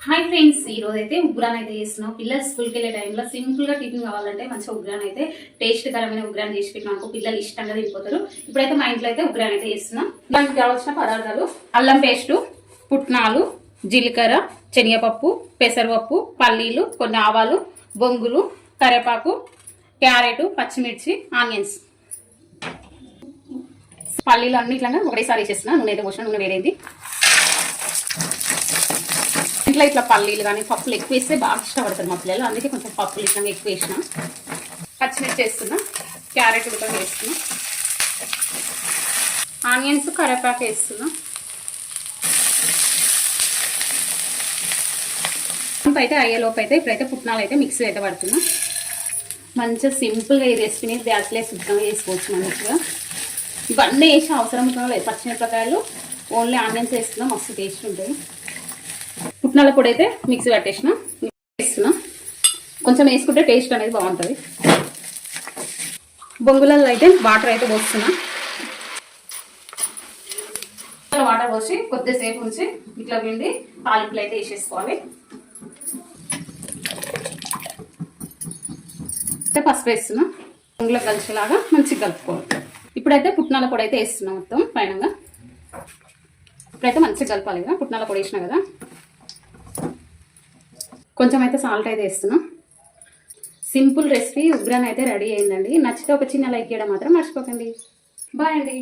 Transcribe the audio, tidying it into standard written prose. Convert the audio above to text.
Hi friends, ఈ రోజు అయితే ఉగ్రాన్ అయితే చేస్తున్నాం. పిల్లలు స్కూల్కి వెళ్ళే టైంలో సింపుల్గా టిఫిన్ కావాలంటే మంచిగా ఉగ్రాన్ అయితే టేస్ట్కరమైన ఉగ్రాన్ చేసి పెట్టినాం. పిల్లలు ఇష్టంగా తినిపోతారు. ఇప్పుడైతే మా ఇంట్లో అయితే ఉగ్రాన్ అయితే చేస్తున్నాం. దానికి కావాల్సిన పదార్థాలు: అల్లం పేస్టు, పుట్నాలు, జీలకర్ర, శనగపప్పు, పెసరపప్పు, పల్లీలు, కొన్ని ఆవాలు, బొంగులు, కరివేపాకు, క్యారెట్, పచ్చిమిర్చి, ఆనియన్స్. పల్లీలు అన్ని ఇట్లా ఒకటేసారి వేసేస్తున్నా. నూనె అయితే పోసిన, నూనె వేరేది. ఇంట్లో ఇట్లా పల్లీలు కానీ పప్పులు ఎక్కువ వేస్తే బాగా ఇష్టపడతారు మా పిల్లలు, అందుకే కొంచెం పప్పులు ఇట్లా ఎక్కువ వేసిన. పచ్చిమిర్చి వేస్తున్నా, క్యారెట్ కూడా వేస్తున్నా, ఆనియన్స్, కరివేపాకు వేస్తున్నా. అయితే అయ్యేలోపు అయితే ఇప్పుడైతే పుట్నాలు అయితే మిక్సీ అయితే పడుతున్నా. మంచిగా సింపుల్గా ఈ రెసిపీని గ్యాస్లో శుభ్రంగా చేసుకోవచ్చు. మంచిగా ఇవన్నీ వేసి అవసరం లేదు. పచ్చిమిరపకాయలు ఓన్లీ ఆనియన్స్ వేస్తున్నా, మస్తు టేస్ట్ ఉంటుంది. పుట్నాల పొడి అయితే మిక్సీ పట్టేసిన వేస్తున్నా. కొంచెం వేసుకుంటే టేస్ట్ అనేది బాగుంటుంది. బొంగులలో అయితే వాటర్ అయితే పోస్తున్నా. వాటర్ పోసి కొద్దిసేపు ఉంచి ఇట్లా పిండి తాలింపులు అయితే వేసేసుకోవాలి. పసుపు వేస్తున్నా. బొంగులో కలిసేలాగా మంచిగా కలుపుకోవాలి. ఇప్పుడైతే పుట్నాల పొడి అయితే వేస్తున్నా మొత్తం పైనంగా. ఇప్పుడైతే మంచిగా కలపాలి కదా, పుట్నాల పొడి వేసినా కదా. కొంచెం అయితే సాల్ట్ అయితే వేస్తున్నాం. సింపుల్ రెసిపీ ఉగ్రాన్ అయితే రెడీ అయిందండి. నచ్చితే ఒక చిన్న లైక్ చేయడం మాత్రం మర్చిపోకండి. బాయ్ అండి.